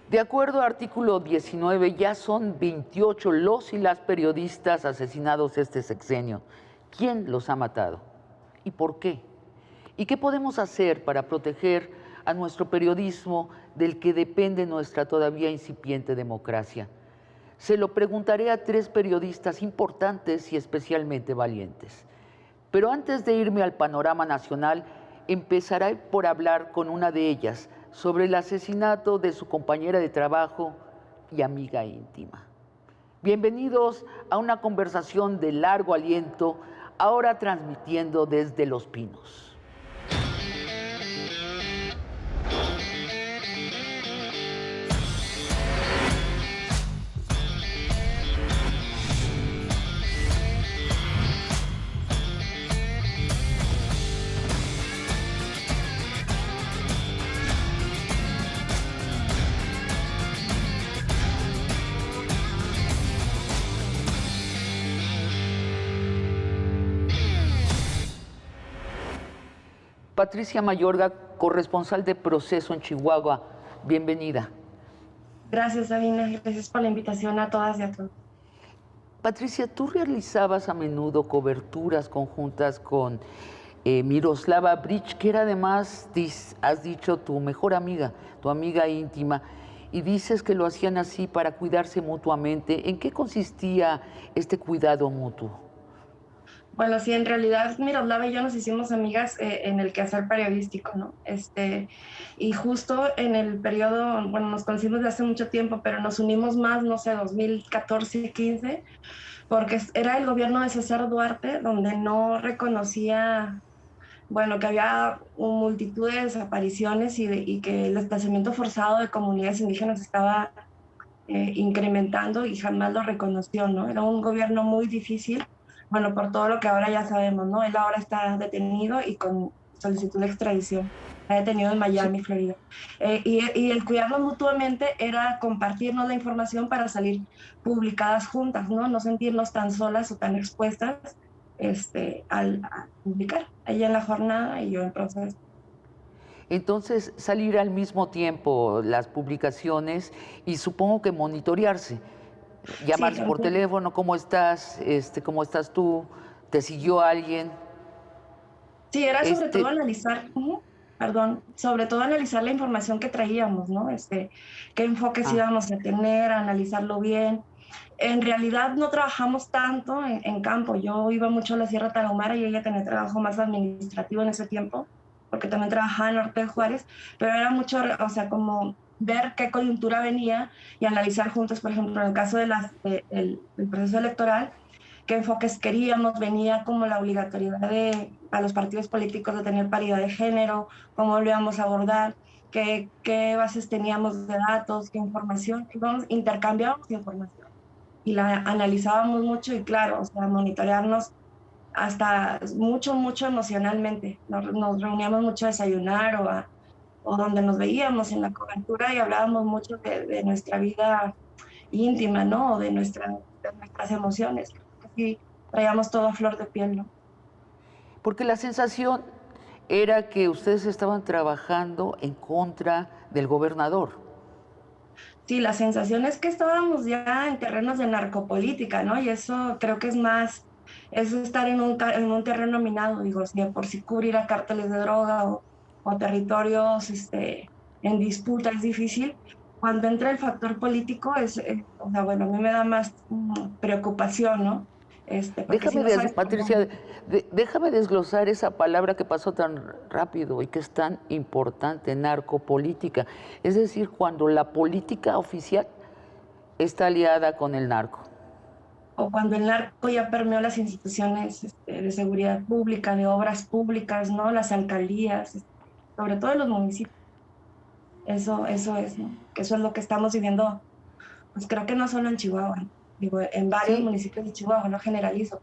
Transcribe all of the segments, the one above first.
De acuerdo al artículo 19, ya son 28 los y las periodistas asesinados este sexenio. ¿Quién los ha matado? ¿Y por qué? ¿Y qué podemos hacer para proteger a nuestro periodismo del que depende nuestra todavía incipiente democracia? Se lo preguntaré a tres periodistas importantes y especialmente valientes. Pero antes de irme al panorama nacional, empezaré por hablar con una de ellas sobre el asesinato de su compañera de trabajo y amiga íntima. Bienvenidos a una conversación de largo aliento, ahora transmitiendo desde Los Pinos. Patricia Mayorga, corresponsal de Proceso en Chihuahua, bienvenida. Gracias, Sabina. Gracias por la invitación a todas y a todos. Patricia, tú realizabas a menudo coberturas conjuntas con Miroslava Bridge, que era además, has dicho, tu mejor amiga, tu amiga íntima, y dices que lo hacían así para cuidarse mutuamente. ¿En qué consistía este cuidado mutuo? Bueno, sí, en realidad Miroslava y yo nos hicimos amigas en el quehacer periodístico, ¿no? Y justo en el periodo, bueno, nos conocimos de hace mucho tiempo, pero nos unimos más, no sé, 2014, 15, porque era el gobierno de César Duarte, donde no reconocía, bueno, que había una multitud de desapariciones y que el desplazamiento forzado de comunidades indígenas estaba incrementando y jamás lo reconoció, ¿no? Era un gobierno muy difícil, bueno, por todo lo que ahora ya sabemos, ¿no? Él ahora está detenido y con solicitud de extradición. Está detenido en Miami, Florida. Y el cuidarnos mutuamente era compartirnos la información para salir publicadas juntas, ¿no? No sentirnos tan solas o tan expuestas al publicar. Ella en la jornada y yo en proceso. Entonces, salir al mismo tiempo las publicaciones y supongo que monitorearse, Sí, llamarse por teléfono, ¿cómo estás? ¿Cómo estás tú? ¿Te siguió alguien? sí, era sobre todo Este, analizar, perdón, sobre todo analizar la información que traíamos, ¿no? Qué enfoques ah, íbamos a tener, analizarlo bien. En realidad no trabajamos tanto en campo. Yo iba mucho a la Sierra Tarahumara y ella tenía trabajo más administrativo en ese tiempo, porque también trabajaba en Norte de Juárez, pero era mucho, o sea, como ver qué coyuntura venía y analizar juntos, por ejemplo, en el caso del proceso electoral, qué enfoques queríamos, venía como la obligatoriedad a los partidos políticos de tener paridad de género, cómo lo íbamos a abordar, qué bases teníamos de datos, qué información, intercambiábamos información y la analizábamos mucho y claro, o sea, monitorearnos hasta mucho, mucho emocionalmente. Nos reuníamos mucho a desayunar o donde nos veíamos en la cobertura y hablábamos mucho de nuestra vida íntima, ¿no? O de nuestras emociones. Así traíamos todo a flor de piel, ¿no? porque la sensación era que ustedes estaban trabajando en contra del gobernador. Sí, la sensación es que estábamos ya en terrenos de narcopolítica, ¿no? Y eso creo que es más, es estar en un terreno minado, digo, si de por sí cubrir a cárteles de droga o territorios en disputa es difícil. Cuando entra el factor político, o sea, bueno, a mí me da más preocupación, ¿no? Porque si no sabes por Patricia, dónde. déjame desglosar esa palabra que pasó tan rápido y que es tan importante, narcopolítica. Es decir, cuando la política oficial está aliada con el narco. O cuando el narco ya permeó las instituciones de seguridad pública, de obras públicas, ¿no? Las alcaldías, sobre todo en los municipios. Eso es, ¿no? Que eso es lo que estamos viviendo, pues creo que no solo en Chihuahua, ¿no? Digo, en varios Sí, municipios de Chihuahua, no generalizo.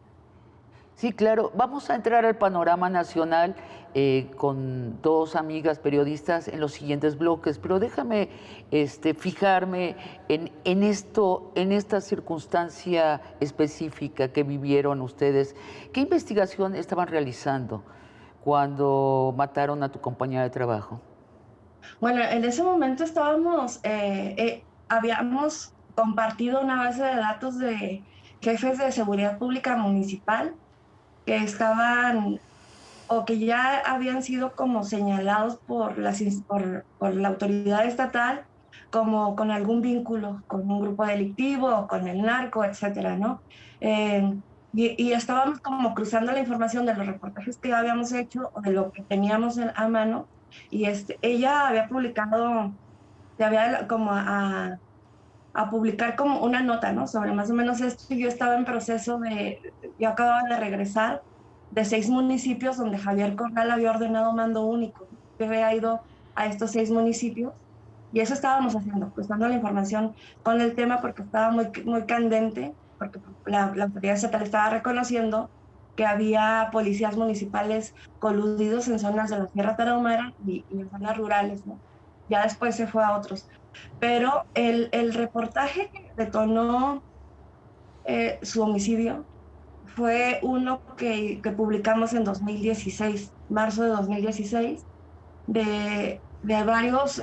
sí, claro. Vamos a entrar al panorama nacional con dos amigas periodistas en los siguientes bloques, pero déjame fijarme en esta circunstancia específica que vivieron ustedes. ¿Qué investigación estaban realizando cuando mataron a tu compañera de trabajo? Bueno, en ese momento habíamos compartido una base de datos de jefes de seguridad pública municipal que estaban o que ya habían sido como señalados por la autoridad estatal como con algún vínculo con un grupo delictivo o con el narco, etcétera, ¿no? Eh, y estábamos como cruzando la información de los reportajes que habíamos hecho o de lo que teníamos a mano, y ella había publicado, se había como a publicar como una nota, ¿no? Sobre más o menos esto. Yo estaba en proceso yo acababa de regresar de 6 municipios donde Javier Corral había ordenado mando único. Yo había ido a estos 6 municipios y eso estábamos haciendo, pues dando la información con el tema porque estaba muy, muy candente, porque la autoridad estatal estaba reconociendo que había policías municipales coludidos en zonas de la Sierra Tarahumara y en zonas rurales, ¿no? Ya después se fue a otros. Pero el reportaje que detonó su homicidio fue uno que publicamos en 2016, marzo de 2016, de varios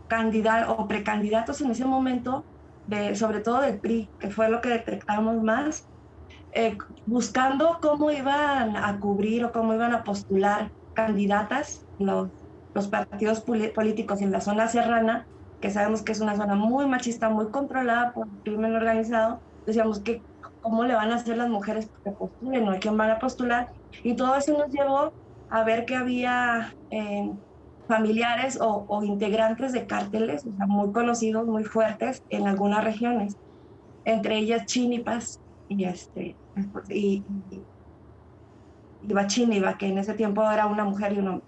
candidatos o precandidatos en ese momento, sobre todo del PRI, que fue lo que detectamos más, buscando cómo iban a cubrir o cómo iban a postular candidatas los partidos políticos en la zona serrana, que sabemos que es una zona muy machista, muy controlada por el crimen organizado. Decíamos que cómo le van a hacer las mujeres que postulen o a quién van a postular, y todo eso nos llevó a ver que había familiares o integrantes de cárteles, o sea, muy conocidos, muy fuertes en algunas regiones, entre ellas Chínipas y Bachíniva, que en ese tiempo era una mujer y un hombre.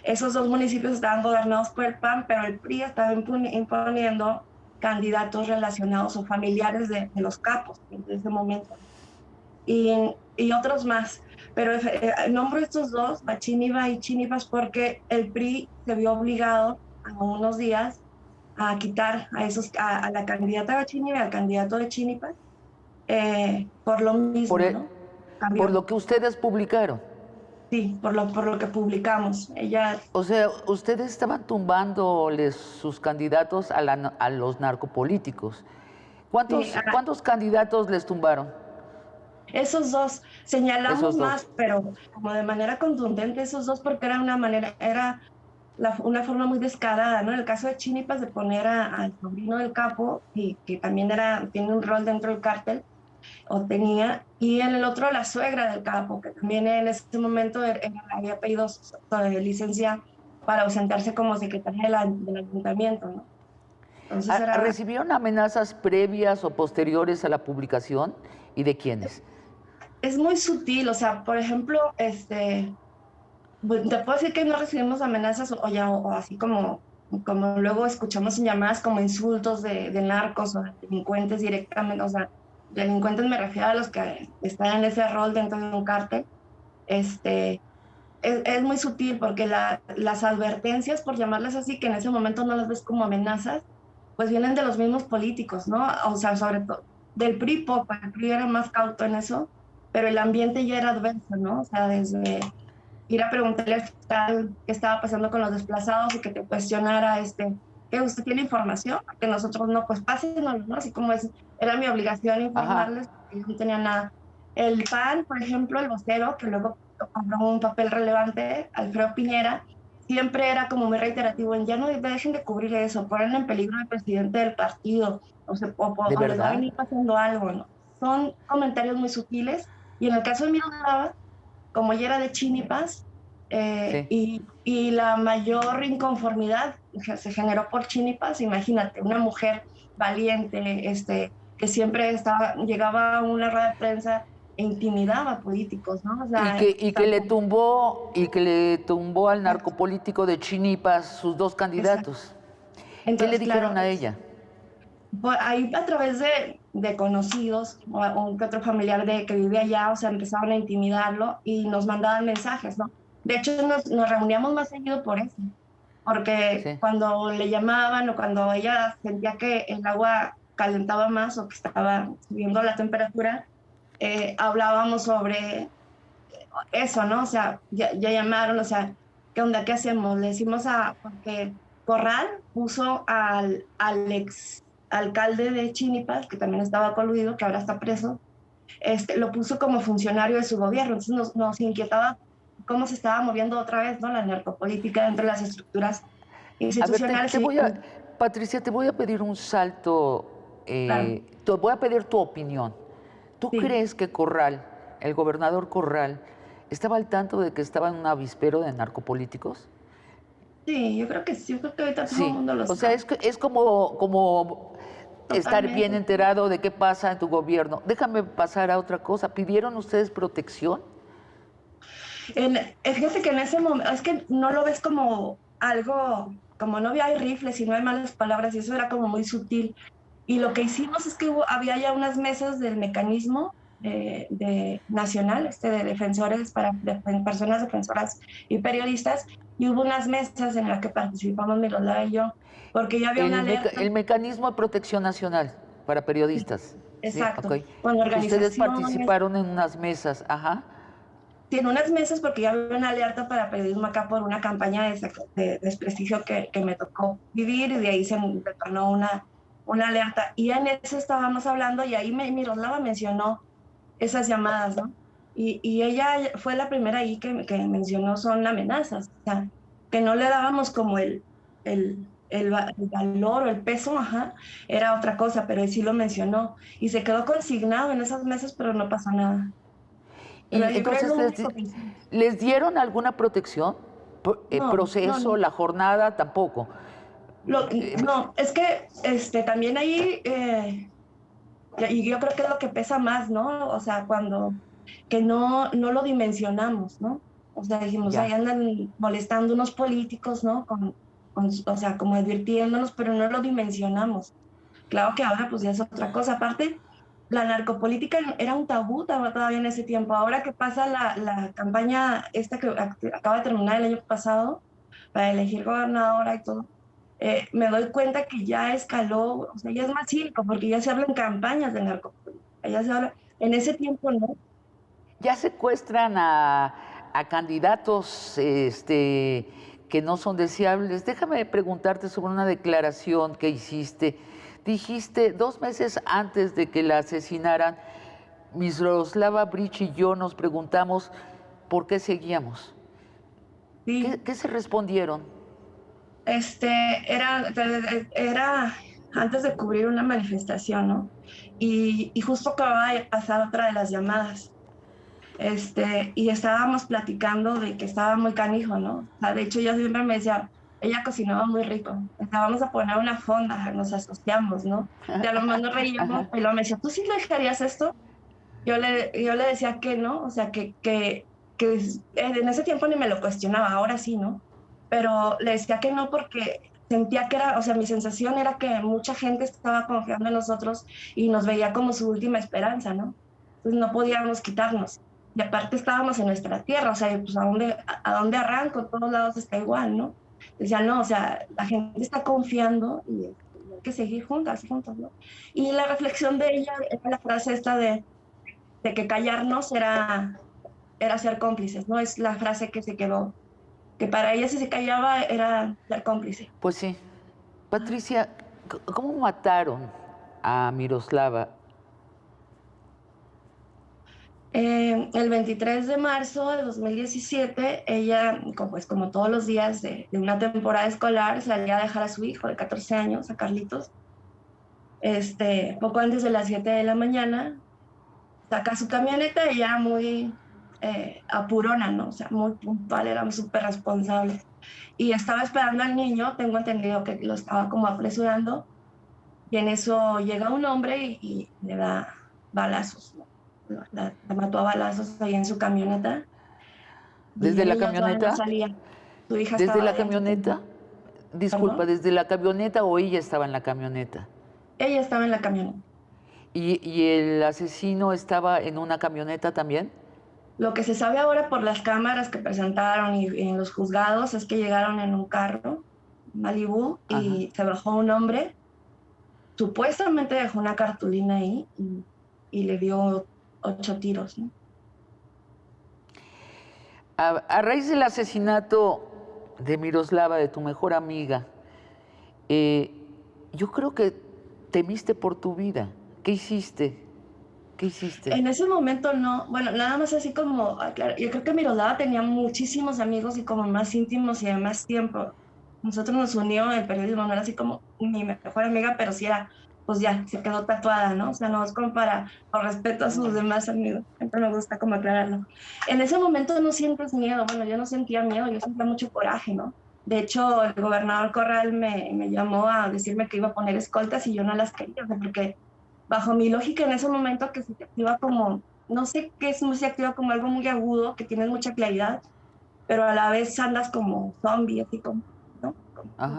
Esos 2 municipios estaban gobernados por el PAN, pero el PRI estaba imponiendo candidatos relacionados o familiares de los capos en ese momento. Y otros más. Pero nombro estos 2, Bachíniva y Chínipas, porque el PRI se vio obligado a unos días a quitar a la candidata Bachíniva y al candidato de Chínipas por lo mismo, ¿no? Por lo que ustedes publicaron. Sí, por lo que publicamos. Ella... O sea, ustedes estaban tumbándoles sus candidatos a los narcopolíticos. ¿Cuántos candidatos les tumbaron? Esos 2, señalamos Esos dos. más, pero como de manera contundente esos 2, porque era una forma muy descarada, ¿no? En el caso de Chínipas, de poner al sobrino del capo, y que también tiene un rol dentro del cártel, o tenía, y en el otro la suegra del capo, que también en ese momento había pedido licencia para ausentarse como secretaria del ayuntamiento, ¿no? Entonces ¿Recibieron amenazas previas o posteriores a la publicación? ¿Y de quiénes? Es muy sutil, o sea, por ejemplo, te puedo decir que no recibimos amenazas o así como luego escuchamos en llamadas como insultos de narcos o de delincuentes directamente. O sea, delincuentes me refiero a los que están en ese rol dentro de un cártel. Es muy sutil porque las advertencias, por llamarlas así, que en ese momento no las ves como amenazas, pues vienen de los mismos políticos, ¿no? O sea, sobre todo del PRI poco, el PRI era más cauto en eso, pero el ambiente ya era adverso, ¿no? O sea, desde ir a preguntarle al fiscal qué estaba pasando con los desplazados y que te cuestionara, que usted tiene información, que nosotros no, pues pásenos, ¿no? Así como era mi obligación informarles, porque yo no tenía nada. El PAN, por ejemplo, el vocero, que luego compró un papel relevante, Alfredo Piñera, siempre era como muy reiterativo en ya no dejen de cubrir eso, ponen en peligro al presidente del partido, o les va a venir pasando algo, ¿no? Son comentarios muy sutiles, y en el caso de Miro Nava, como ella era de Chínipas, sí. y la mayor inconformidad se generó por Chínipas. Imagínate, una mujer valiente, que siempre llegaba a una rueda de prensa e intimidaba a políticos, ¿no? O sea, y que le tumbó al narcopolítico de Chínipas sus 2 candidatos. Entonces, ¿qué le dijeron a ella? Pues ahí, a través de conocidos o un que otro familiar que vive allá, o sea, empezaron a intimidarlo y nos mandaban mensajes, ¿no? De hecho, nos reuníamos más seguido por eso, porque sí, cuando le llamaban o cuando ella sentía que el agua calentaba más o que estaba subiendo la temperatura, hablábamos sobre eso, ¿no? O sea, ya llamaron, o sea, ¿qué onda? ¿Qué hacemos? Le decimos porque Corral puso al ex alcalde de Chinipas, que también estaba coludido, que ahora está preso, lo puso como funcionario de su gobierno. Entonces nos inquietaba cómo se estaba moviendo otra vez, ¿no? La narcopolítica dentro de las estructuras A ver, institucionales. Patricia, te voy a pedir un salto, Claro, te voy a pedir tu opinión. ¿Tú sí. crees que Corral, el gobernador Corral, estaba al tanto de que estaba en un avispero de narcopolíticos? Sí, yo creo que sí, yo creo que ahorita todo el Sí, mundo lo o sea, sabe. es como estar bien Totalmente. enterado de qué pasa en tu gobierno. Déjame pasar a otra cosa. ¿Pidieron ustedes protección? Fíjate que en ese momento, es que no lo ves como algo, como no hay rifles y no hay malas palabras, y eso era como muy sutil. Y lo que hicimos es que había ya unas mesas del mecanismo nacional, de defensores personas defensoras y periodistas, y hubo unas mesas en las que participamos Miroslava y yo, porque ya había una alerta. El mecanismo de protección nacional para Sí, periodistas. Sí, ok. exacto, con Ustedes organizaciones. participaron en unas mesas, ajá. Tiene unas mesas porque ya había una alerta para periodismo acá por una campaña de desprestigio que me tocó vivir, y de ahí se detonó una alerta. Y en eso estábamos hablando, y ahí Miroslava mencionó esas llamadas, ¿no? Y ella fue la primera ahí que mencionó son amenazas, o sea, que no le dábamos como el valor o el peso, ajá, era otra cosa, pero él sí lo mencionó. Y se quedó consignado en esas mesas, pero no pasó nada. Pero Y yo creo que es entonces lo único que hicimos. les dieron alguna protección. No, no, Proceso, no. la jornada, tampoco. No, es que también ahí, y yo creo que es lo que pesa más, ¿no? O sea, cuando que no lo dimensionamos, ¿no? O sea, dijimos, ahí Ya. andan molestando unos políticos, ¿no? O sea, como advirtiéndonos, pero no lo dimensionamos. Claro que ahora pues ya es otra cosa. Aparte, la narcopolítica era un tabú todavía en ese tiempo. Ahora que pasa la campaña esta que acaba de terminar el año pasado para elegir gobernadora y todo, me doy cuenta que ya escaló, o sea, ya es más cívico, porque ya se habla en campañas de narcopolítica, ya se habla, en ese tiempo no. Ya secuestran a candidatos que no son deseables. Déjame preguntarte sobre una declaración que hiciste. Dijiste 2 meses antes de que la asesinaran, Miroslava Bridge y yo nos preguntamos por qué seguíamos. Sí, ¿Qué se respondieron? este, era antes de cubrir una manifestación, ¿no? Y justo acababa de pasar otra de las llamadas. Y estábamos platicando de que estaba muy canijo, ¿no? O sea, de hecho, yo siempre me decía, ella cocinaba muy rico. Vamos a poner una fonda, nos asociamos, ¿no? Y a lo mejor nos reíamos, Ajá. y luego me decía, ¿tú sí le dejarías esto? Yo le decía que no, o sea, que en ese tiempo ni me lo cuestionaba, ahora sí, ¿no? Pero le decía que no porque sentía que era, o sea, mi sensación era que mucha gente estaba confiando en nosotros y nos veía como su última esperanza, ¿no? Entonces no podíamos quitarnos. Y aparte estábamos en nuestra tierra, o sea, pues ¿a dónde arranco? En todos lados está igual, ¿no? Decía, no, o sea, la gente está confiando y hay que seguir juntas, juntos, ¿no? Y la reflexión de ella era la frase esta de que callarnos era ser cómplices, ¿no? Es la frase que se quedó, que para ella si se callaba era ser cómplice. Pues sí. Patricia, ¿cómo mataron a Miroslava? El 23 de marzo de 2017, ella, pues como todos los días de una temporada escolar, salía a dejar a su hijo de 14 años, a Carlitos, poco antes de las 7 de la mañana, saca su camioneta y era muy apurona, ¿no? O sea, muy puntual, era súper responsable. Y estaba esperando al niño, tengo entendido que lo estaba como apresurando, y en eso llega un hombre y le da balazos, ¿no? La mató a balazos ahí en su camioneta, y ¿Desde la ella todavía no camioneta? salía. Su hija ¿Desde estaba la adentro. camioneta? Disculpa, ¿Perdón? ¿desde la camioneta o ella estaba en la camioneta? Ella estaba en la camioneta. ¿Y el asesino estaba en una camioneta también? Lo que se sabe ahora por las cámaras que presentaron y en los juzgados es que llegaron en un carro, Malibu, Ajá. y se bajó un hombre, supuestamente dejó una cartulina ahí y le dio 8 tiros, ¿no? A raíz del asesinato de Miroslava, de tu mejor amiga, yo creo que temiste por tu vida. ¿Qué hiciste? ¿Qué hiciste? En ese momento no, bueno, nada más así como, claro, yo creo que Miroslava tenía muchísimos amigos y como más íntimos y de más tiempo. Nosotros nos unió el periodismo, no era así como mi mejor amiga, pero sí era, pues ya, se quedó tatuada, ¿no? O sea, no es como para, por respeto a sus demás amigos, siempre me gusta como aclararlo. En ese momento no sientes miedo, bueno, yo no sentía miedo, yo sentía mucho coraje, ¿no? De hecho, el gobernador Corral me llamó a decirme que iba a poner escoltas y yo no las quería, o sea, porque bajo mi lógica en ese momento que se te activa como, no sé qué es, se activa como algo muy agudo, que tienes mucha claridad, pero a la vez andas como zombie, así como, ¿no?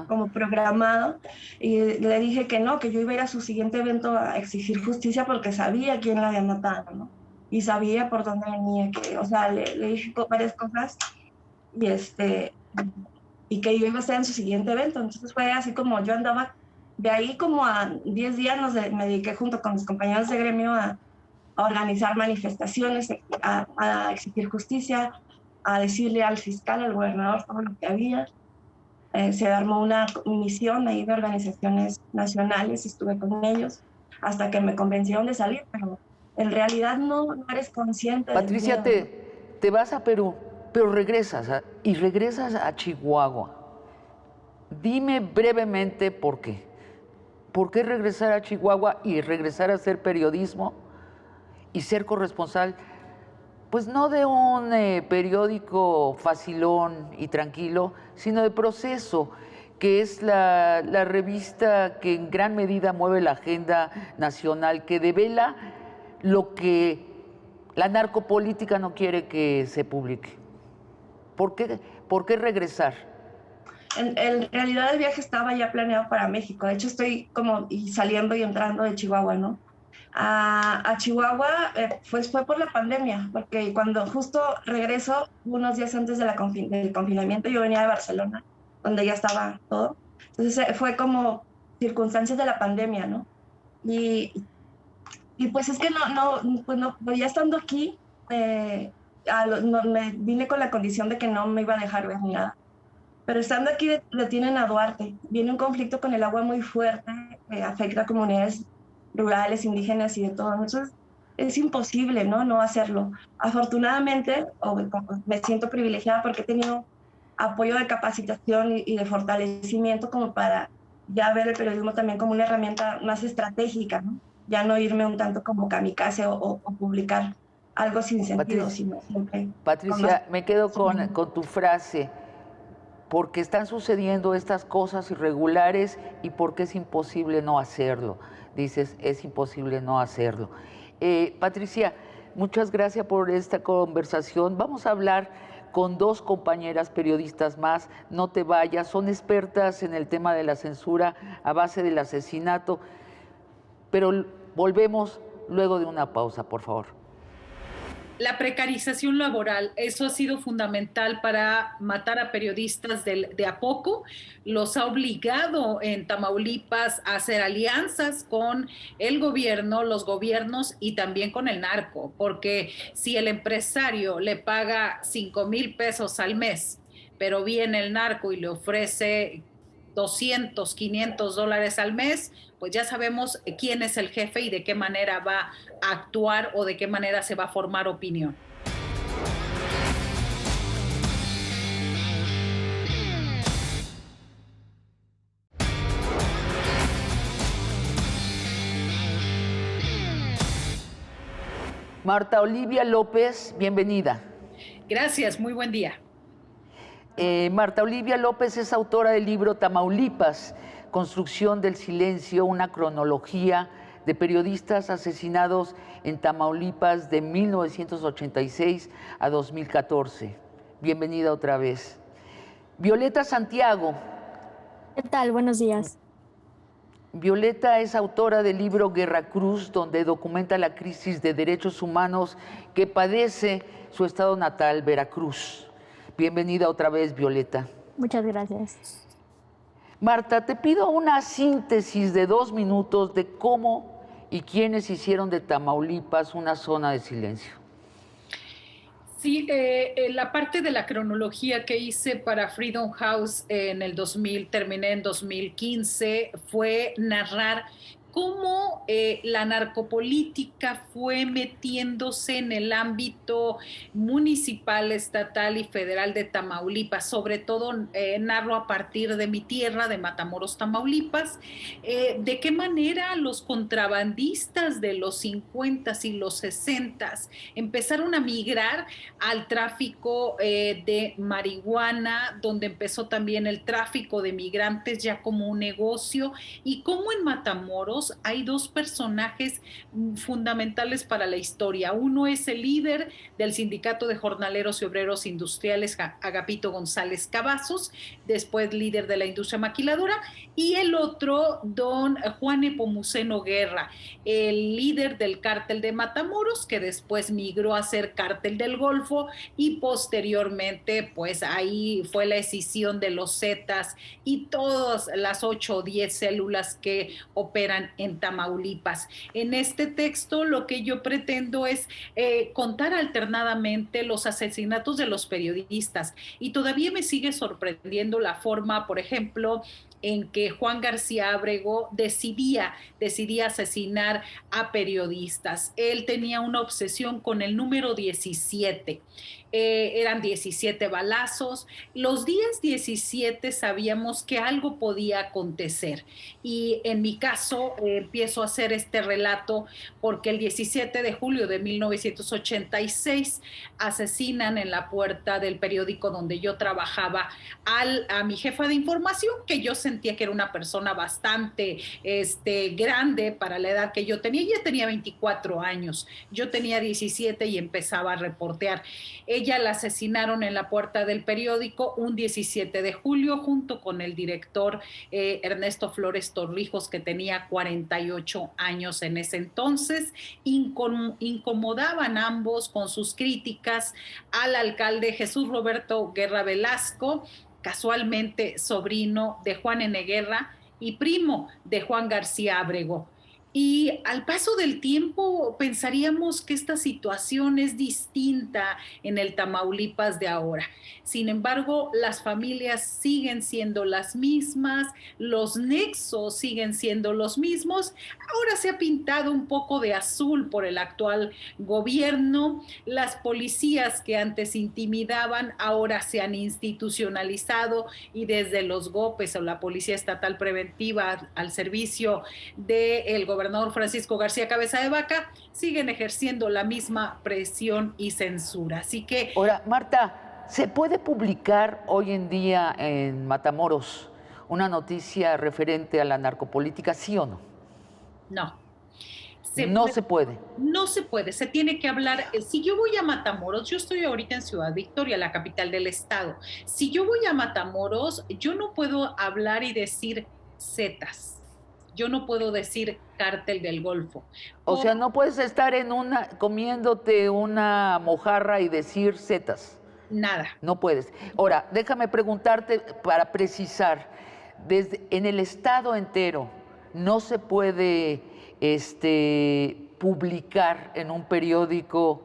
Como programado. Y le dije que no, que yo iba a ir a su siguiente evento a exigir justicia porque sabía quién la había matado, ¿no? Y sabía por dónde venía, que, o sea, le dije varias cosas y, y que yo iba a estar en su siguiente evento. Entonces fue así como yo andaba. De ahí como a 10 días me dediqué junto con mis compañeros de gremio a organizar manifestaciones, a exigir justicia, a decirle al fiscal, al gobernador todo lo que había. Se armó una misión ahí de organizaciones nacionales, estuve con ellos hasta que me convencieron de salir, pero en realidad no eres consciente del Patricia, miedo. te vas a Perú, pero regresas y regresas a Chihuahua. Dime brevemente por qué. ¿Por qué regresar a Chihuahua y regresar a hacer periodismo y ser corresponsal? Pues no de un periódico facilón y tranquilo, sino de Proceso, que es la revista que en gran medida mueve la agenda nacional, que devela lo que la narcopolítica no quiere que se publique. ¿Por qué regresar? En realidad el viaje estaba ya planeado para México. De hecho, estoy como saliendo y entrando de Chihuahua, ¿no? A Chihuahua fue por la pandemia, porque cuando justo regreso, unos días antes de del confinamiento, yo venía de Barcelona, donde ya estaba todo. Entonces fue como circunstancias de la pandemia, ¿no? Y, y pues es que pues ya estando aquí, me vine con la condición de que no me iba a dejar ver ni nada. Pero estando aquí detienen a Duarte. Viene un conflicto con el agua muy fuerte, que afecta a comunidades rurales, indígenas y de todo. Entonces es imposible, ¿no? No hacerlo. Afortunadamente, me siento privilegiada porque he tenido apoyo de capacitación y de fortalecimiento como para ya ver el periodismo también como una herramienta más estratégica, ¿no? Ya no irme un tanto como kamikaze o publicar algo sin sentido, sino siempre... Patricia, me quedo con tu frase. Porque están sucediendo estas cosas irregulares y porque es imposible no hacerlo. Dices, es imposible no hacerlo. Patricia, muchas gracias por esta conversación. Vamos a hablar con dos compañeras periodistas más. No te vayas, son expertas en el tema de la censura a base del asesinato. Pero volvemos luego de una pausa, por favor. La precarización laboral, eso ha sido fundamental para matar a periodistas de a poco. Los ha obligado en Tamaulipas a hacer alianzas con el gobierno, los gobiernos y también con el narco, porque si el empresario le paga 5,000 pesos al mes, pero viene el narco y le ofrece 200, 500 dólares al mes, pues ya sabemos quién es el jefe y de qué manera va a actuar o de qué manera se va a formar opinión. Marta Olivia López, bienvenida. Gracias, muy buen día. Marta Olivia López es autora del libro Tamaulipas, Construcción del Silencio, una cronología de periodistas asesinados en Tamaulipas de 1986 a 2014. Bienvenida otra vez. Violeta Santiago. ¿Qué tal? Buenos días. Violeta es autora del libro Guerra Cruz, donde documenta la crisis de derechos humanos que padece su estado natal, Veracruz. Bienvenida otra vez, Violeta. Muchas gracias. Marta, te pido una síntesis de 2 minutos de cómo y quiénes hicieron de Tamaulipas una zona de silencio. Sí, la parte de la cronología que hice para Freedom House en el 2000, terminé en 2015, fue narrar cómo la narcopolítica fue metiéndose en el ámbito municipal, estatal y federal de Tamaulipas. Sobre todo narro a partir de mi tierra, de Matamoros, Tamaulipas, de qué manera los contrabandistas de los 50 y los 60 empezaron a migrar al tráfico de marihuana, donde empezó también el tráfico de migrantes ya como un negocio, y cómo en Matamoros hay dos personajes fundamentales para la historia. Uno es el líder del Sindicato de Jornaleros y Obreros Industriales, Agapito González Cavazos, después líder de la industria maquiladora, y el otro, don Juan Nepomuceno Guerra, el líder del cártel de Matamoros, que después migró a ser cártel del Golfo, y posteriormente pues ahí fue la escisión de los Zetas y todas las 8 o 10 células que operan en Tamaulipas. En este texto lo que yo pretendo es contar alternadamente los asesinatos de los periodistas, y todavía me sigue sorprendiendo la forma, por ejemplo, en que Juan García Ábrego decidía asesinar a periodistas. Él tenía una obsesión con el número 17. Eran 17 balazos. Los días 17 sabíamos que algo podía acontecer, y en mi caso empiezo a hacer este relato porque el 17 de julio de 1986 asesinan en la puerta del periódico donde yo trabajaba a mi jefa de información, que yo sentía que era una persona bastante grande para la edad que yo tenía. Ella tenía 24 años, yo tenía 17 y empezaba a reportear. Ella la asesinaron en la puerta del periódico un 17 de julio junto con el director Ernesto Flores Torrijos, que tenía 48 años en ese entonces. Incomodaban ambos con sus críticas al alcalde Jesús Roberto Guerra Velasco, casualmente sobrino de Juan N. Guerra y primo de Juan García Ábrego. Y al paso del tiempo pensaríamos que esta situación es distinta en el Tamaulipas de ahora. Sin embargo, las familias siguen siendo las mismas, los nexos siguen siendo los mismos. Ahora se ha pintado un poco de azul por el actual gobierno. Las policías que antes intimidaban ahora se han institucionalizado, y desde los GOPES o la Policía Estatal Preventiva al servicio del gobernador Francisco García Cabeza de Vaca siguen ejerciendo la misma presión y censura. Así que... Ahora, Marta, ¿se puede publicar hoy en día en Matamoros una noticia referente a la narcopolítica, sí o no? No. Se puede. No se puede, se tiene que hablar. Si yo voy a Matamoros, yo estoy ahorita en Ciudad Victoria, la capital del estado. Si yo voy a Matamoros, yo no puedo hablar y decir Zetas. Yo no puedo decir cártel del Golfo. O sea, no puedes estar comiéndote una mojarra y decir Zetas. Nada. No puedes. Ahora, déjame preguntarte para precisar, en el estado entero no se puede publicar en un periódico,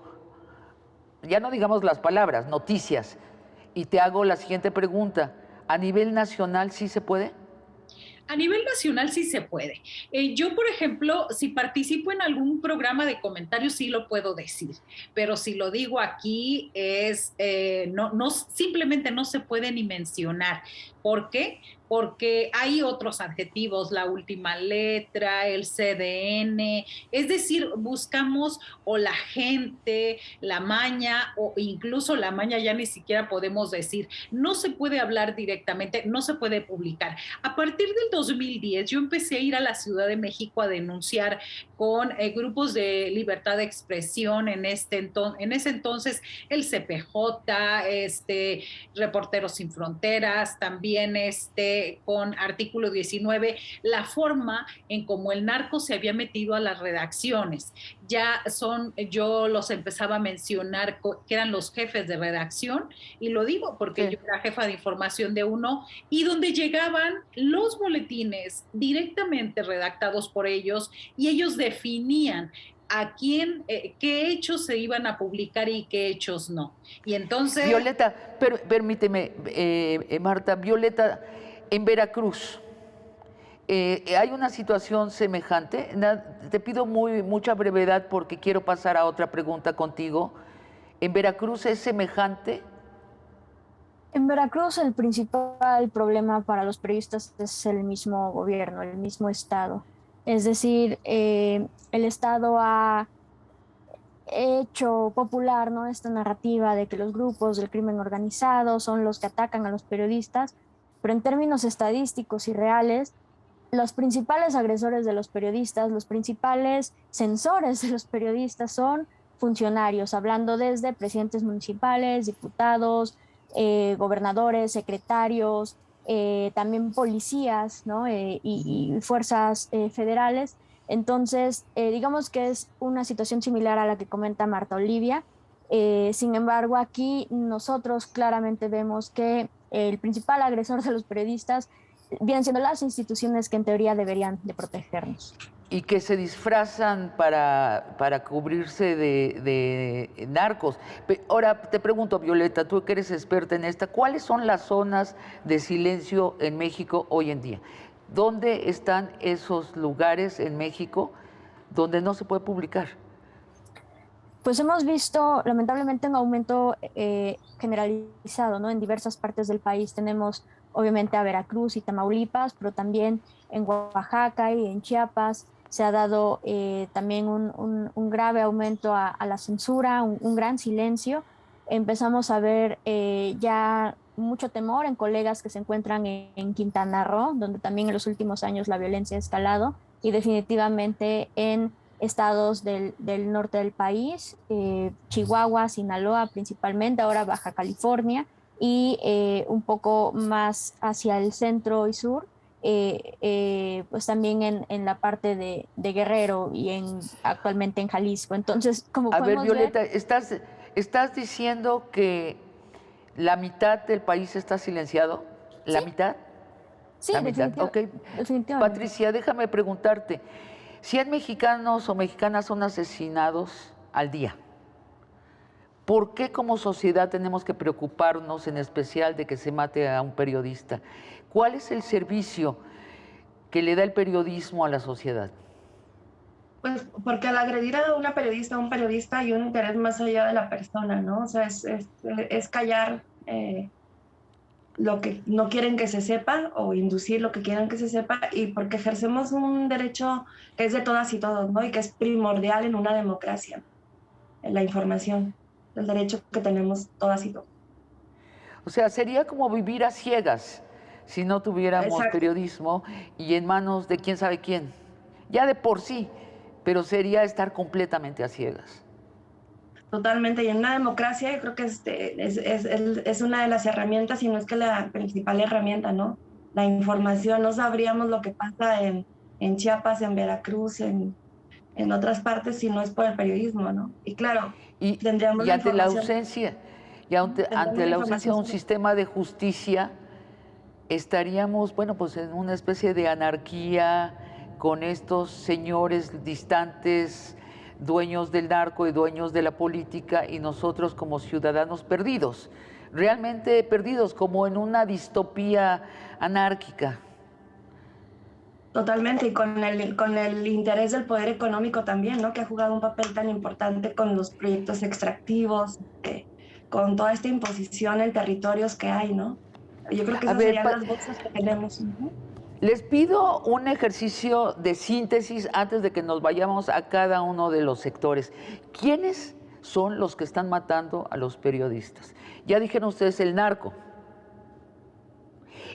ya no digamos las palabras, noticias. Y te hago la siguiente pregunta, ¿a nivel nacional sí se puede? A nivel nacional sí se puede. Yo, por ejemplo, si participo en algún programa de comentarios, sí lo puedo decir, pero si lo digo aquí simplemente no se puede ni mencionar. ¿Por qué? Porque hay otros adjetivos, la última letra, el CDN, es decir, buscamos o la gente, la maña, o incluso la maña ya ni siquiera podemos decir. No se puede hablar directamente, no se puede publicar. A partir del 2010 yo empecé a ir a la Ciudad de México a denunciar con grupos de libertad de expresión, en ese entonces el CPJ, Reporteros Sin Fronteras, también con Artículo 19, la forma en cómo el narco se había metido a las redacciones. Yo los empezaba a mencionar que eran los jefes de redacción, y lo digo porque yo era jefa de información de uno, y donde llegaban los boletines directamente redactados por ellos, y ellos definían a quién, qué hechos se iban a publicar y qué hechos no. Y entonces... Violeta, permíteme, Marta, Violeta, en Veracruz, ¿hay una situación semejante? Te pido mucha brevedad porque quiero pasar a otra pregunta contigo. ¿En Veracruz es semejante? En Veracruz el principal problema para los periodistas es el mismo gobierno, el mismo Estado. Es decir, el Estado ha hecho popular, ¿no?, esta narrativa de que los grupos del crimen organizado son los que atacan a los periodistas, pero en términos estadísticos y reales, los principales agresores de los periodistas, los principales censores de los periodistas son funcionarios, hablando desde presidentes municipales, diputados, gobernadores, secretarios, también policías, ¿no?, y fuerzas federales. Entonces, digamos que es una situación similar a la que comenta Marta Olivia. Sin embargo, aquí nosotros claramente vemos que el principal agresor de los periodistas vienen siendo las instituciones que en teoría deberían de protegernos. Y que se disfrazan para cubrirse de narcos. Ahora te pregunto, Violeta, tú que eres experta en esta, ¿cuáles son las zonas de silencio en México hoy en día? ¿Dónde están esos lugares en México donde no se puede publicar? Pues hemos visto lamentablemente un aumento generalizado, ¿no? En diversas partes del país tenemos obviamente a Veracruz y Tamaulipas, pero también en Oaxaca y en Chiapas se ha dado también un grave aumento a la censura, un gran silencio. Empezamos a ver ya mucho temor en colegas que se encuentran en Quintana Roo, donde también en los últimos años la violencia ha escalado, y definitivamente en estados del norte del país, Chihuahua, Sinaloa principalmente, ahora Baja California, y un poco más hacia el centro y sur, pues también en la parte de Guerrero y actualmente en Jalisco. Entonces, como podemos Violeta, ver, ¿estás diciendo que la mitad del país está silenciado? ¿La sí, mitad? sí, La mitad. Okay. definitivamente. Patricia, déjame preguntarte, 100 mexicanos o mexicanas son asesinados al día. ¿Por qué como sociedad tenemos que preocuparnos en especial de que se mate a un periodista? ¿Cuál es el servicio que le da el periodismo a la sociedad? Pues porque al agredir a una periodista o un periodista hay un interés más allá de la persona, ¿no? O sea, es callar lo que no quieren que se sepa o inducir lo que quieren que se sepa, y porque ejercemos un derecho que es de todas y todos, ¿no? Y que es primordial en una democracia, en la información, el derecho que tenemos todas y todos. O sea, sería como vivir a ciegas si no tuviéramos Exacto. periodismo y en manos de quién sabe quién. Ya de por sí, pero sería estar completamente a ciegas. Totalmente, y en una democracia yo creo que es una de las herramientas, y no es que la principal herramienta, ¿no? La información, no sabríamos lo que pasa en Chiapas, en Veracruz, en otras partes si no es por el periodismo, ¿no? Y claro, tendríamos y ante la información. ausencia, ante la ausencia de un sistema de justicia, estaríamos, bueno, pues en una especie de anarquía con estos señores distantes, dueños del narco y dueños de la política, y nosotros como ciudadanos perdidos, realmente perdidos, como en una distopía anárquica. Totalmente, y con el interés del poder económico también, ¿no? Que ha jugado un papel tan importante con los proyectos extractivos, con toda esta imposición en territorios que hay, ¿no? Yo creo que esas serían las bolsas que tenemos. Les pido un ejercicio de síntesis antes de que nos vayamos a cada uno de los sectores. ¿Quiénes son los que están matando a los periodistas? Ya dijeron ustedes el narco.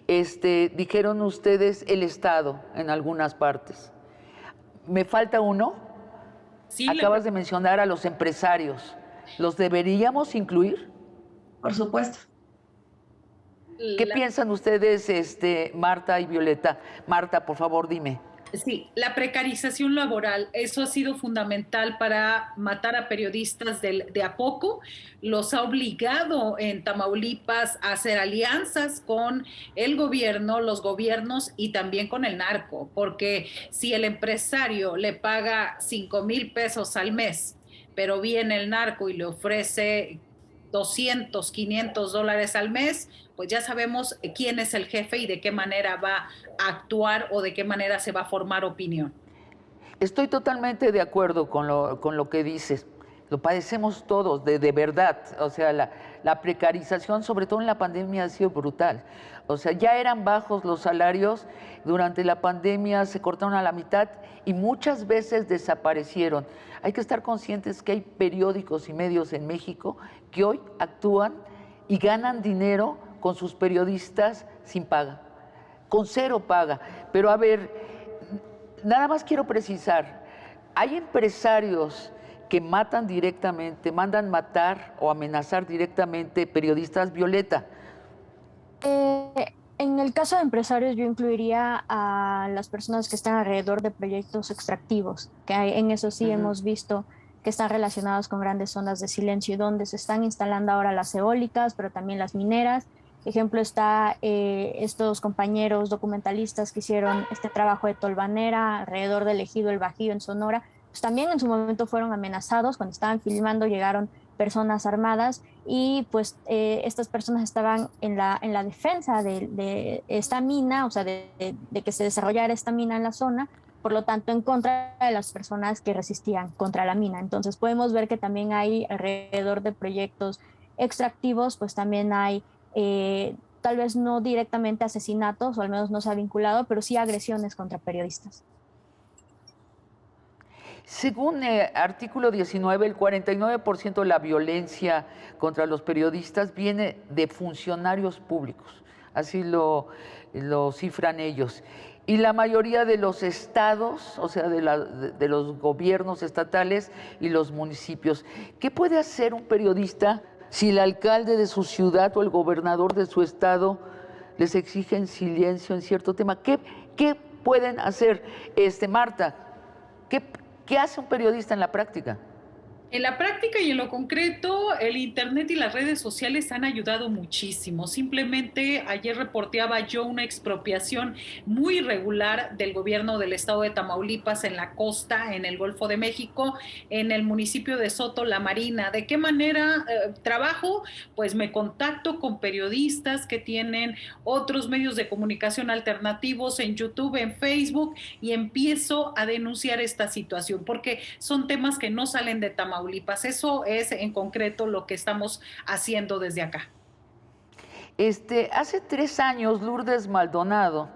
Dijeron ustedes el Estado en algunas partes. ¿Me falta uno? Sí, acabas de mencionar a los empresarios. ¿Los deberíamos incluir? Por supuesto. ¿Qué piensan ustedes, Marta y Violeta? Marta, por favor, dime. Sí, la precarización laboral, eso ha sido fundamental para matar a periodistas de a poco. Los ha obligado en Tamaulipas a hacer alianzas con el gobierno, los gobiernos y también con el narco, porque si el empresario le paga 5,000 pesos al mes, pero viene el narco y le ofrece 200, $500 al mes, pues ya sabemos quién es el jefe y de qué manera va a actuar o de qué manera se va a formar opinión. Estoy totalmente de acuerdo con lo que dices. Lo padecemos todos, de verdad. O sea, la precarización, sobre todo en la pandemia, ha sido brutal. O sea, ya eran bajos los salarios, durante la pandemia se cortaron a la mitad y muchas veces desaparecieron. Hay que estar conscientes que hay periódicos y medios en México que hoy actúan y ganan dinero con sus periodistas sin paga, con cero paga. Pero a ver, nada más quiero precisar, hay empresarios que matan directamente, mandan matar o amenazar directamente periodistas, Violeta. En el caso de empresarios, yo incluiría a las personas que están alrededor de proyectos extractivos, que en eso sí hemos visto que están relacionados con grandes zonas de silencio, donde se están instalando ahora las eólicas, pero también las mineras. Ejemplo está estos compañeros documentalistas que hicieron este trabajo de Tolvanera alrededor del ejido El Bajío en Sonora, pues también en su momento fueron amenazados. Cuando estaban filmando llegaron personas armadas y pues estas personas estaban en la defensa de esta mina, o sea, de que se desarrollara esta mina en la zona, por lo tanto en contra de las personas que resistían contra la mina. Entonces podemos ver que también hay alrededor de proyectos extractivos, pues también hay tal vez no directamente asesinatos, o al menos no se ha vinculado, pero sí agresiones contra periodistas. Según artículo 19, el 49% de la violencia contra los periodistas viene de funcionarios públicos, así lo cifran ellos. Y la mayoría de los estados, o sea, de los gobiernos estatales y los municipios. ¿Qué puede hacer un periodista si el alcalde de su ciudad o el gobernador de su estado les exigen silencio en cierto tema? ¿Qué pueden hacer, Marta? ¿Qué hace un periodista en la práctica? En la práctica y en lo concreto, el Internet y las redes sociales han ayudado muchísimo. Simplemente ayer reporteaba yo una expropiación muy irregular del gobierno del estado de Tamaulipas en la costa, en el Golfo de México, en el municipio de Soto La Marina. ¿De qué manera trabajo? Pues me contacto con periodistas que tienen otros medios de comunicación alternativos en YouTube, en Facebook, y empiezo a denunciar esta situación porque son temas que no salen de Tamaulipas. Eso es en concreto lo que estamos haciendo desde acá. Hace 3 años, Lourdes Maldonado,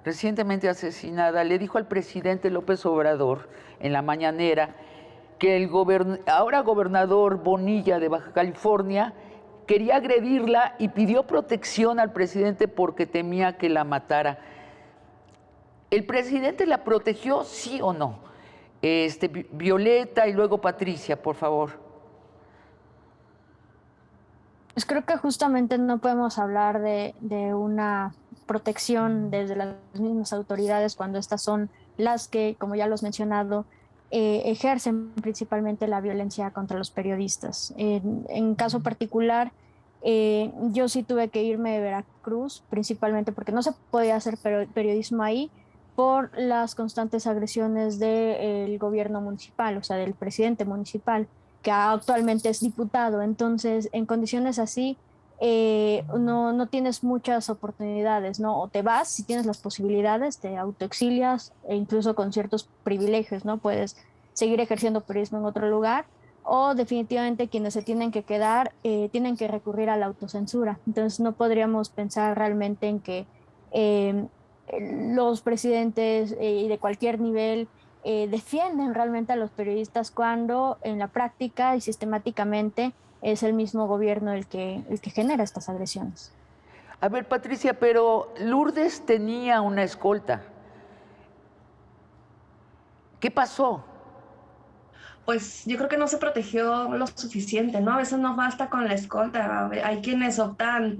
recientemente asesinada, le dijo al presidente López Obrador en la mañanera que el ahora gobernador Bonilla de Baja California quería agredirla y pidió protección al presidente porque temía que la matara. ¿El presidente la protegió, sí o no? Violeta y luego Patricia, por favor. Pues creo que justamente no podemos hablar de una protección desde las mismas autoridades cuando estas son las que, como ya lo has mencionado, ejercen principalmente la violencia contra los periodistas. En caso particular, yo sí tuve que irme de Veracruz, principalmente porque no se podía hacer periodismo ahí por las constantes agresiones del gobierno municipal, o sea, del presidente municipal, que actualmente es diputado. Entonces, en condiciones así, no tienes muchas oportunidades, ¿no? O te vas, si tienes las posibilidades, te autoexilias, e incluso con ciertos privilegios, ¿no? Puedes seguir ejerciendo periodismo en otro lugar, o definitivamente quienes se tienen que quedar tienen que recurrir a la autocensura. Entonces, no podríamos pensar realmente en que los presidentes de cualquier nivel defienden realmente a los periodistas cuando en la práctica y sistemáticamente es el mismo gobierno el que genera estas agresiones. A ver, Patricia, pero Lourdes tenía una escolta. ¿Qué pasó? Pues yo creo que no se protegió lo suficiente, ¿no? A veces no basta con la escolta. Hay quienes optan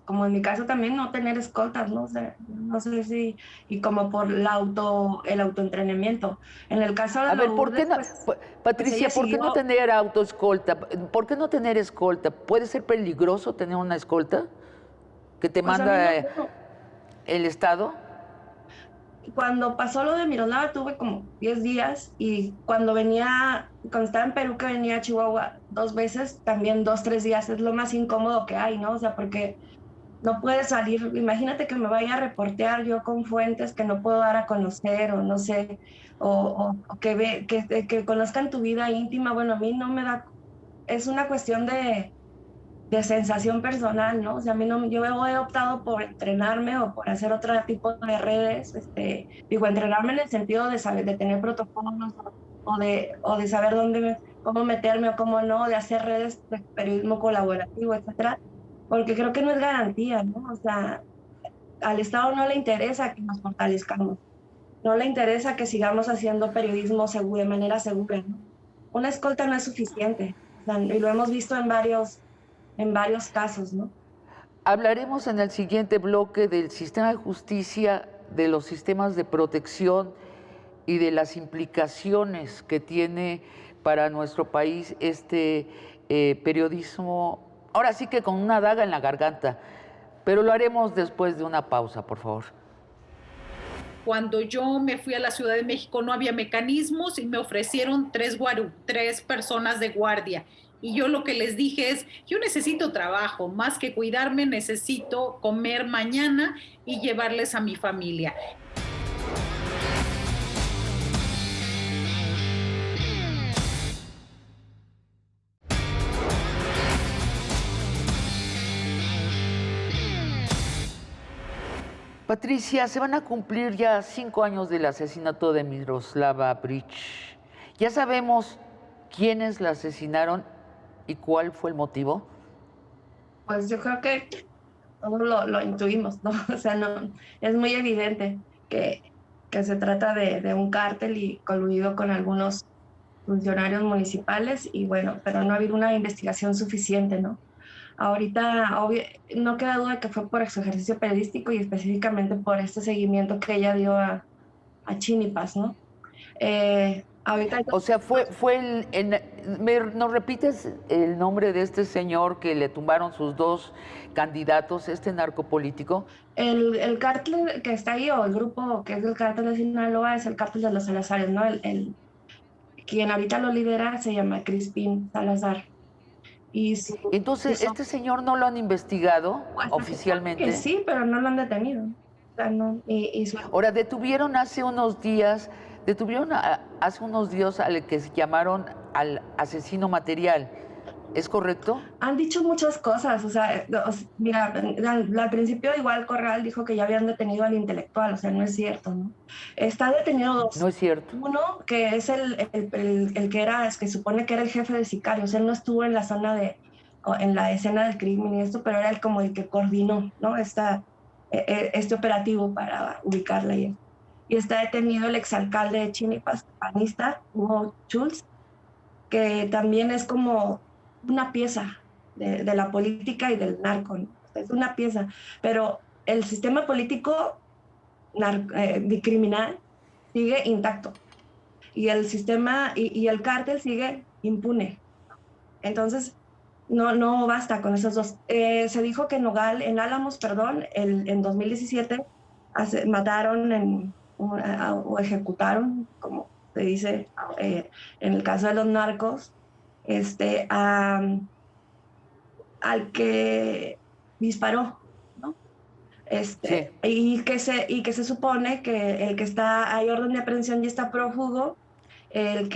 como en mi caso también, no tener escoltas, ¿no? O sea, no sé si, y como por el autoentrenamiento. En el caso de A ver, ¿por qué Lourdes, no, pues, Patricia, ella por qué no siguió, tener autoescolta? ¿Por qué no tener escolta? ¿Puede ser peligroso tener una escolta que te pues a mí no, manda bueno, el Estado? cuando pasó lo de Miroslava tuve como 10 días y cuando estaba en Perú, que venía a Chihuahua 2 veces, también 2, 3 días, es lo más incómodo que hay, ¿no? O sea, porque no puedes salir, imagínate que me vaya a reportear yo con fuentes que no puedo dar a conocer o no sé, o que conozcan tu vida íntima, bueno, a mí no me da, es una cuestión de sensación personal, ¿no? O sea, a mí no, yo he optado por entrenarme o por hacer otro tipo de redes, digo, entrenarme en el sentido de saber, de tener protocolos o de saber cómo meterme o cómo no, de hacer redes de periodismo colaborativo, etcétera, porque creo que no es garantía, ¿no? O sea, al Estado no le interesa que nos fortalezcamos, no le interesa que sigamos haciendo periodismo seguro, de manera segura, ¿no? Una escolta no es suficiente, o sea, y lo hemos visto en varios casos, ¿no? Hablaremos en el siguiente bloque del sistema de justicia, de los sistemas de protección y de las implicaciones que tiene para nuestro país este periodismo, ahora sí que con una daga en la garganta, pero lo haremos después de una pausa, por favor. Cuando yo me fui a la Ciudad de México no había mecanismos y me ofrecieron tres personas de guardia. Y yo lo que les dije es, yo necesito trabajo, más que cuidarme, necesito comer mañana y llevarles a mi familia. Patricia, se van a cumplir ya 5 años del asesinato de Miroslava Breach. ¿Ya sabemos quiénes la asesinaron y cuál fue el motivo? Pues yo creo que todos lo intuimos, ¿no? O sea, no, es muy evidente que se trata de un cártel y coludido con algunos funcionarios municipales y bueno, pero no ha habido una investigación suficiente, ¿no? Ahorita no queda duda que fue por su ejercicio periodístico y específicamente por este seguimiento que ella dio a Chinipas, ¿no? Ahorita O sea, ¿nos repites el nombre de este señor que le tumbaron sus 2 candidatos, este narcopolítico? el cártel que está ahí o el grupo que es el cártel de Sinaloa es el cártel de los Salazares, ¿no? Quien ahorita lo lidera se llama Crispín Salazar. Y Entonces, ¿este señor no lo han investigado pues, oficialmente? que sí, pero no lo han detenido. O sea, no, Ahora, detuvieron hace unos días al que se llamaron al asesino material. ¿Es correcto? han dicho muchas cosas, o sea, mira, al principio igual Corral dijo que ya habían detenido al intelectual, o sea, no es cierto, ¿no? Está detenido 2. No es cierto. Uno, que es el que era, es que supone que era el jefe de sicarios, él no estuvo en la zona en la escena del crimen y esto, pero era como el que coordinó, ¿no? Este operativo para ubicarla y eso. Y está detenido el exalcalde de Chinipas, panista, Hugo Schultz, que también es como una pieza de la política y del narco, ¿no? Es una pieza, pero el sistema político criminal sigue intacto y el sistema y el cártel sigue impune. Entonces, no basta con esos dos. Se dijo que en Álamos, perdón, en 2017 mataron o ejecutaron, como se dice en el caso de los narcos, al que disparó, ¿no? Sí. Y que se supone que el que hay orden de aprehensión y está prófugo, el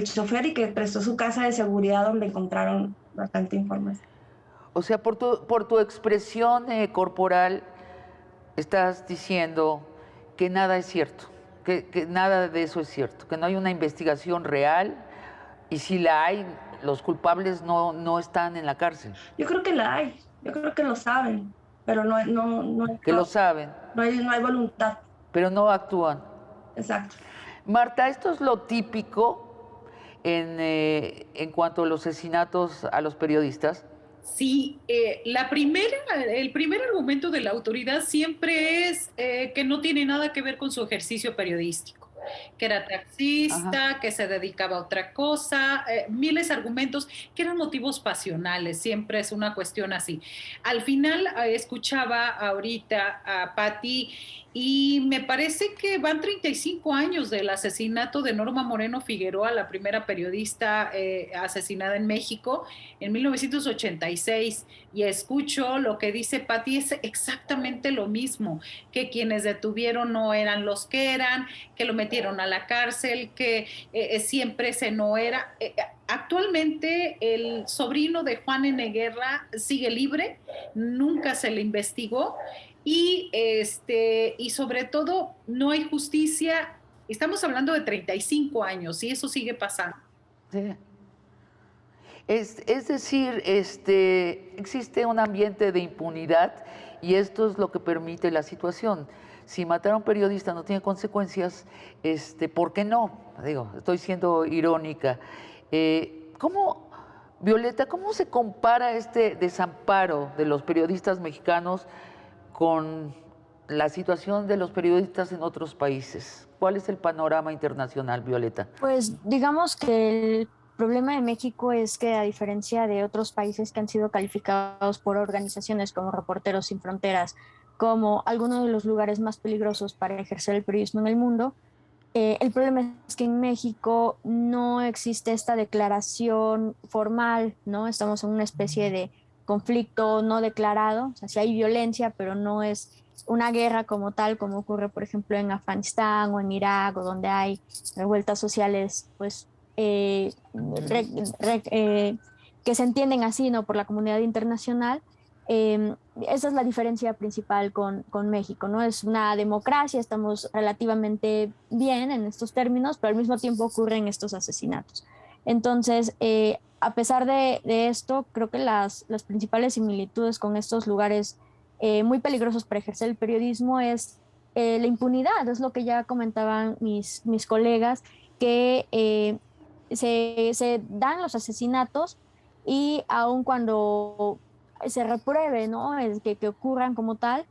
chofer y que prestó su casa de seguridad donde encontraron bastante información. O sea, por tu expresión corporal, estás diciendo que nada es cierto, que nada de eso es cierto, que no hay una investigación real y si la hay, los culpables no están en la cárcel. Yo creo que la hay, yo creo que lo saben, pero no Que lo saben, no hay voluntad. pero no actúan. Exacto. Marta, esto es lo típico en cuanto a los asesinatos a los periodistas. Sí, el primer argumento de la autoridad siempre es que no tiene nada que ver con su ejercicio periodístico, que era Ajá. taxista, que se dedicaba a otra cosa, miles de argumentos que eran motivos pasionales, siempre es una cuestión así. Al final escuchaba ahorita a Patti y me parece que van 35 años del asesinato de Norma Moreno Figueroa, la primera periodista asesinada en México en 1986, y escucho lo que dice Patti, es exactamente lo mismo, que quienes detuvieron no eran los que eran, que lo metieron a la cárcel, que siempre ese no era. Actualmente el sobrino de Juan N. Guerra sigue libre, nunca se le investigó y sobre todo no hay justicia. Estamos hablando de 35 años y eso sigue pasando. Sí. Es decir, existe un ambiente de impunidad y esto es lo que permite la situación. Si matar a un periodista no tiene consecuencias, ¿por qué no? Digo, estoy siendo irónica. ¿Cómo, Violeta, cómo se compara este desamparo de los periodistas mexicanos con la situación de los periodistas en otros países? ¿Cuál es el panorama internacional, Violeta? Pues digamos que el problema de México es que a diferencia de otros países que han sido calificados por organizaciones como Reporteros Sin Fronteras como algunos de los lugares más peligrosos para ejercer el periodismo en el mundo, el problema es que en México no existe esta declaración formal, ¿no? Estamos en una especie de conflicto no declarado, o sea, sí hay violencia, pero no es una guerra como tal, como ocurre, por ejemplo, en Afganistán o en Irak, o donde hay revueltas sociales, pues, re, que se entienden así, ¿no? Por la comunidad internacional. Esa es la diferencia principal con México, ¿no? Es una democracia, estamos relativamente bien en estos términos, pero al mismo tiempo ocurren estos asesinatos. Entonces, a pesar de esto, creo que las principales similitudes con estos lugares muy peligrosos para ejercer el periodismo es la impunidad, es lo que ya comentaban mis colegas, que se dan los asesinatos y aun cuando se repruebe, ¿no? Es que ocurran como tal,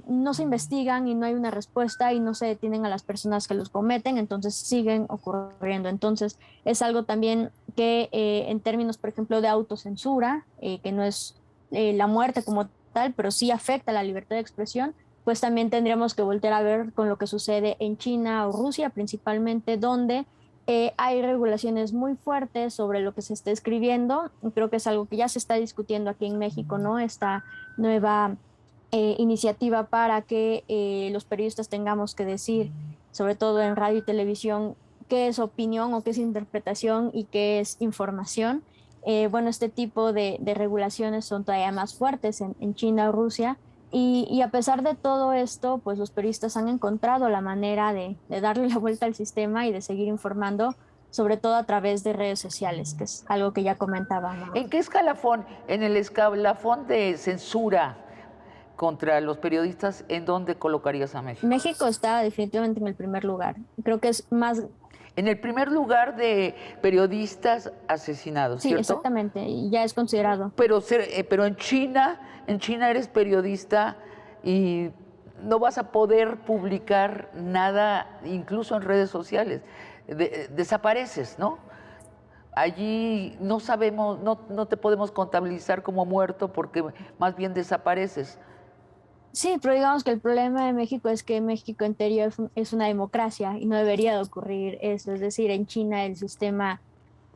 no se investigan y no hay una respuesta y no se detienen a las personas que los cometen, entonces siguen ocurriendo. Entonces es algo también que en términos, por ejemplo, de autocensura, que no es la muerte como tal, pero sí afecta la libertad de expresión, pues también tendríamos que volver a ver con lo que sucede en China o Rusia principalmente, donde hay regulaciones muy fuertes sobre lo que se está escribiendo. Creo que es algo que ya se está discutiendo aquí en México, ¿no? Esta nueva iniciativa para que los periodistas tengamos que decir, sobre todo en radio y televisión, qué es opinión o qué es interpretación y qué es información. Bueno, este tipo de regulaciones son todavía más fuertes en China o Rusia. Y a pesar de todo esto, pues los periodistas han encontrado la manera de darle la vuelta al sistema y de seguir informando, sobre todo a través de redes sociales, que es algo que ya comentábamos. ¿En qué escalafón? En el escalafón de censura contra los periodistas, ¿en dónde colocarías a México? México está definitivamente en el primer lugar. Creo que es más... En el primer lugar de periodistas asesinados, Sí, ¿cierto? exactamente, y ya es considerado. Pero en China eres periodista y no vas a poder publicar nada, incluso en redes sociales. Desapareces, ¿no? Allí no sabemos, no te podemos contabilizar como muerto porque más bien desapareces. Sí, pero digamos que el problema de México es que México entero es una democracia y no debería de ocurrir eso. Es decir, en China el sistema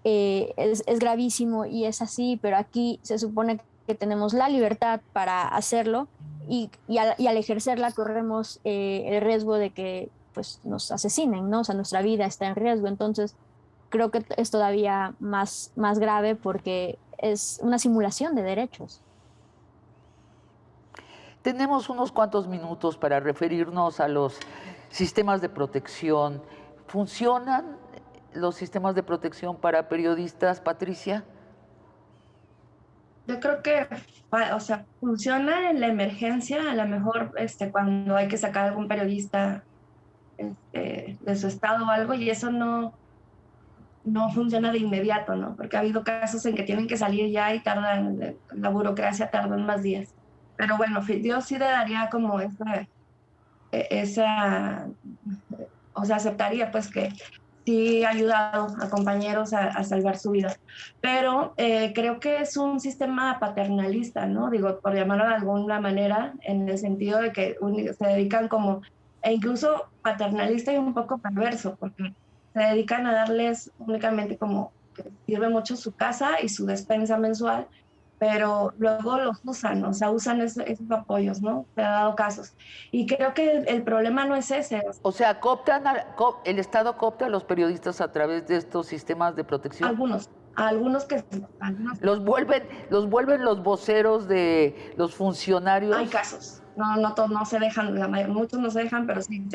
es gravísimo y es así, pero aquí se supone que tenemos la libertad para hacerlo y al ejercerla corremos el riesgo de que pues, nos asesinen, ¿no? O sea, nuestra vida está en riesgo. Entonces, creo que es todavía más grave porque es una simulación de derechos. Tenemos unos cuantos minutos para referirnos a los sistemas de protección. ¿Funcionan los sistemas de protección para periodistas, Patricia? Yo creo que, o sea, funciona en la emergencia, a lo mejor cuando hay que sacar a algún periodista de su estado o algo, y eso no no funciona de inmediato, ¿no? Porque ha habido casos en que tienen que salir ya y tardan, la burocracia tarda más días. Pero bueno, yo sí le daría como esa, o sea, aceptaría pues que sí ha ayudado a compañeros a salvar su vida. Pero creo que es un sistema paternalista, ¿no? Digo, por llamarlo de alguna manera, en el sentido de que se dedican como, e incluso paternalista y un poco perverso, porque se dedican a darles únicamente como que sirve mucho su casa y su despensa mensual, pero luego los usan, o sea, usan esos apoyos, ¿no? Se ha dado casos. Y creo que el problema no es ese. O sea, el Estado coopta a los periodistas a través de estos sistemas de protección. Algunos que... Los vuelven los voceros de los funcionarios. Hay casos. No todos no se dejan, muchos no se dejan, pero sí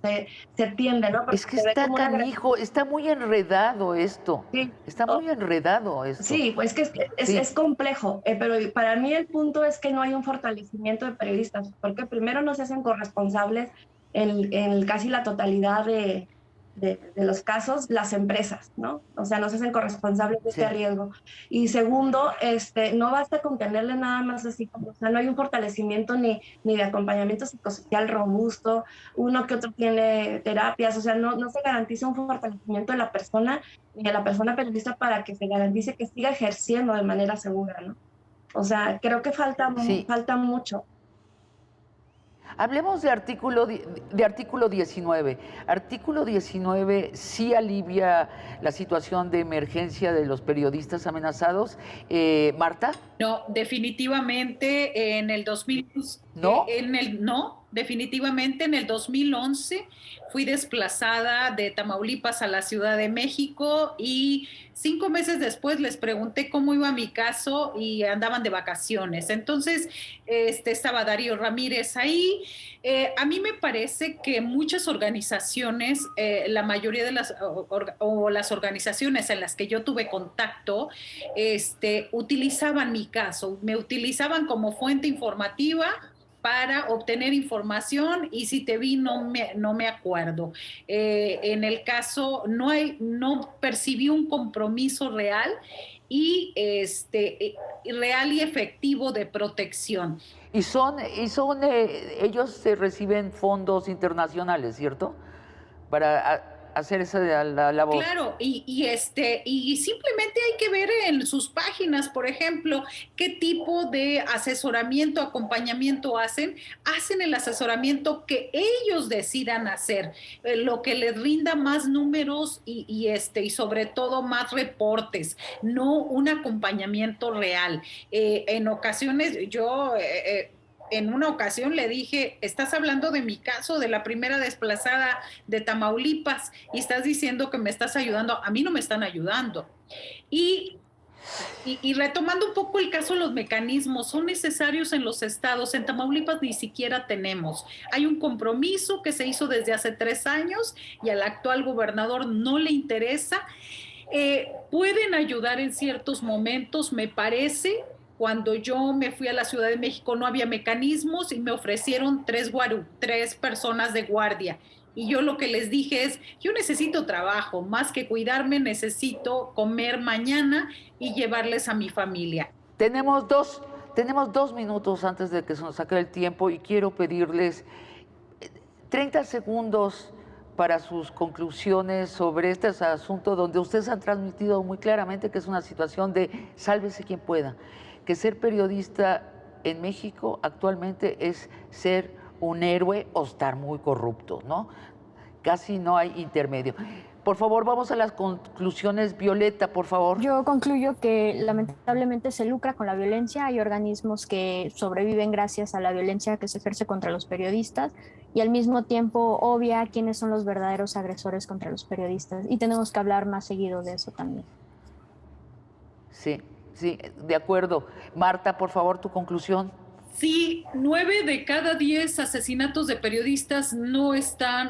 se tiende, ¿no? Porque es que está canijo, está muy enredado esto. Sí. Está muy enredado esto. Sí, pues que es complejo, pero para mí el punto es que no hay un fortalecimiento de periodistas, porque primero no se hacen corresponsables en casi la totalidad de los casos las empresas, ¿no? O sea, no se hacen corresponsables de este riesgo. Y segundo, no basta con tenerle nada más así, como, o sea, no hay un fortalecimiento ni de acompañamiento psicosocial robusto, uno que otro tiene terapias, o sea, no se garantiza un fortalecimiento de la persona ni de la persona periodista para que se garantice que siga ejerciendo de manera segura, ¿no? O sea, creo que falta mucho. Hablemos de artículo 19. Artículo 19 sí alivia la situación de emergencia de los periodistas amenazados. Marta. No, definitivamente en el 2000... ¿No? Definitivamente en el 2011 fui desplazada de Tamaulipas a la Ciudad de México y 5 meses después les pregunté cómo iba mi caso y andaban de vacaciones. Entonces estaba Darío Ramírez ahí. A mí me parece que muchas organizaciones, la mayoría de las organizaciones en las que yo tuve contacto, utilizaban mi caso, me utilizaban como fuente informativa para obtener información y si te vi no me acuerdo. En el caso no percibí un compromiso real y real y efectivo de protección. Ellos reciben fondos internacionales, ¿cierto? Para hacer esa la labor. Claro, y simplemente hay que ver en sus páginas, por ejemplo, qué tipo de asesoramiento, acompañamiento hacen el asesoramiento que ellos decidan hacer, lo que les rinda más números y sobre todo más reportes, no un acompañamiento real. En ocasiones yo en una ocasión le dije, estás hablando de mi caso, de la primera desplazada de Tamaulipas, y estás diciendo que me estás ayudando. A mí no me están ayudando. Y retomando un poco el caso, los mecanismos son necesarios en los estados. En Tamaulipas ni siquiera tenemos. Hay un compromiso que se hizo desde hace 3 años y al actual gobernador no le interesa. Pueden ayudar en ciertos momentos, me parece. Cuando yo me fui a la Ciudad de México no había mecanismos y me ofrecieron 3 personas de guardia. Y yo lo que les dije es, yo necesito trabajo, más que cuidarme, necesito comer mañana y llevarles a mi familia. Tenemos 2 minutos antes de que se nos acabe el tiempo y quiero pedirles 30 segundos para sus conclusiones sobre este asunto donde ustedes han transmitido muy claramente que es una situación de sálvese quien pueda, que ser periodista en México actualmente es ser un héroe o estar muy corrupto, ¿no? Casi no hay intermedio. Por favor, vamos a las conclusiones. Violeta, por favor. Yo concluyo que lamentablemente se lucra con la violencia. Hay organismos que sobreviven gracias a la violencia que se ejerce contra los periodistas y al mismo tiempo obvia quiénes son los verdaderos agresores contra los periodistas. Y tenemos que hablar más seguido de eso también. Sí, de acuerdo. Marta, por favor, tu conclusión. Sí, 9 de cada 10 asesinatos de periodistas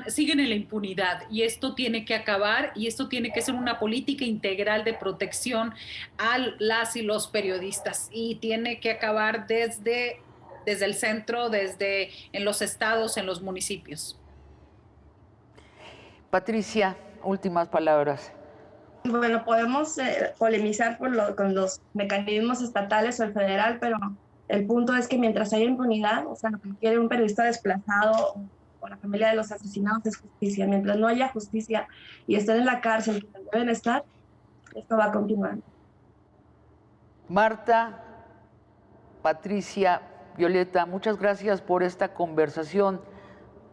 siguen en la impunidad y esto tiene que acabar y esto tiene que ser una política integral de protección a las y los periodistas y tiene que acabar desde el centro, en los estados, en los municipios. Patricia, últimas palabras. Bueno, podemos polemizar con los mecanismos estatales o el federal, pero el punto es que mientras haya impunidad, o sea, lo que quiere un periodista desplazado o la familia de los asesinados es justicia. Mientras no haya justicia y estén en la cárcel, que deben estar, esto va a continuar. Marta, Patricia, Violeta, muchas gracias por esta conversación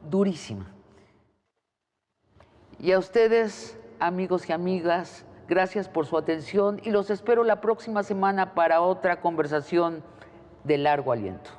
durísima. Y a ustedes, amigos y amigas, gracias por su atención y los espero la próxima semana para otra conversación de largo aliento.